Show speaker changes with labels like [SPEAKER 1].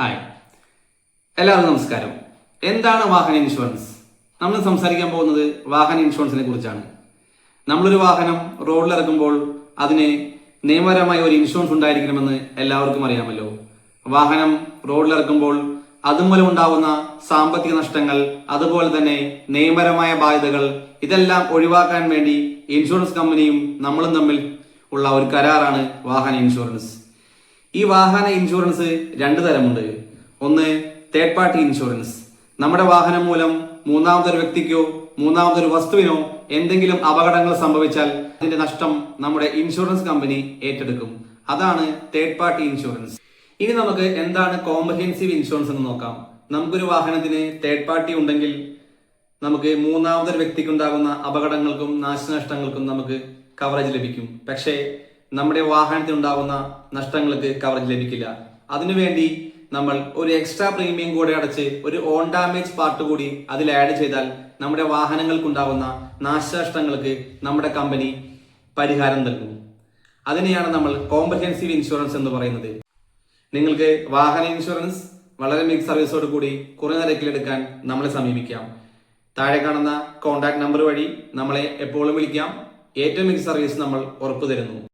[SPEAKER 1] Hi, എല്ലാവർക്കും നമസ്കാരം. എന്താണ് വാഹന ഇൻഷുറൻസ്? നമ്മൾ സംസാരിക്കാൻ പോകുന്നത് വാഹന ഇൻഷുറൻസിനെ കുറിച്ചാണ്. നമ്മളൊരു വാഹനം റോഡിലിറക്കുമ്പോൾ അതിന് നിയമപരമായ ഒരു ഇൻഷുറൻസ് ഉണ്ടായിരിക്കണമെന്ന് എല്ലാവർക്കും അറിയാമല്ലോ. വാഹനം റോഡിലിറക്കുമ്പോൾ അതുമൂലം ഉണ്ടാവുന്ന സാമ്പത്തിക നഷ്ടങ്ങൾ, അതുപോലെ തന്നെ നിയമപരമായ ബാധ്യതകൾ, ഇതെല്ലാം ഒഴിവാക്കാൻ വേണ്ടി ഇൻഷുറൻസ് കമ്പനിയും നമ്മളും തമ്മിൽ ഉള്ള ഒരു കരാറാണ് വാഹന ഇൻഷുറൻസ്. ഈ വാഹന ഇൻഷുറൻസ് രണ്ട് തരമുണ്ട്. ഒന്ന്, തേർഡ് പാർട്ടി ഇൻഷുറൻസ്. നമ്മുടെ വാഹനം മൂലം മൂന്നാമതൊരു വ്യക്തിക്കോ മൂന്നാമതൊരു വസ്തുവിനോ എന്തെങ്കിലും അപകടങ്ങൾ സംഭവിച്ചാൽ അതിന്റെ നഷ്ടം നമ്മുടെ ഇൻഷുറൻസ് കമ്പനി ഏറ്റെടുക്കും. അതാണ് തേർഡ് പാർട്ടി ഇൻഷുറൻസ്. ഇനി നമുക്ക് എന്താണ് കോംപ്രഹെൻസീവ് ഇൻഷുറൻസ് എന്ന് നോക്കാം. നമുക്കൊരു വാഹനത്തിന് തേർഡ് പാർട്ടി ഉണ്ടെങ്കിൽ നമുക്ക് മൂന്നാമതൊരു വ്യക്തിക്ക് ഉണ്ടാകുന്ന അപകടങ്ങൾക്കും നാശനഷ്ടങ്ങൾക്കും നമുക്ക് കവറേജ് ലഭിക്കും. പക്ഷേ നമ്മുടെ വാഹനത്തിന് ഉണ്ടാകുന്ന നഷ്ടങ്ങൾക്ക് കവറേജ് ലഭിക്കില്ല. അതിനുവേണ്ടി നമ്മൾ ഒരു എക്സ്ട്രാ പ്രീമിയം കൂടെ അടച്ച് ഒരു ഓൺ ഡാമേജ് പാർട്ട് കൂടി അതിൽ ആഡ് ചെയ്താൽ നമ്മുടെ വാഹനങ്ങൾക്കുണ്ടാകുന്ന നാശനഷ്ടങ്ങൾക്ക് നമ്മുടെ കമ്പനി പരിഹാരം നൽകും. അതിനെയാണ് നമ്മൾ കോംപ്രഹെൻസീവ് ഇൻഷുറൻസ് എന്ന് പറയുന്നത്. നിങ്ങൾക്ക് വാഹന ഇൻഷുറൻസ് വളരെ മികച്ച സർവീസോട് കൂടി കുറഞ്ഞ നിരക്കിലെടുക്കാൻ നമ്മളെ സമീപിക്കാം. താഴെ കാണുന്ന കോൺടാക്ട് നമ്പർ വഴി നമ്മളെ എപ്പോഴും വിളിക്കാം. ഏറ്റവും മികച്ച സർവീസ് നമ്മൾ ഉറപ്പു തരുന്നു.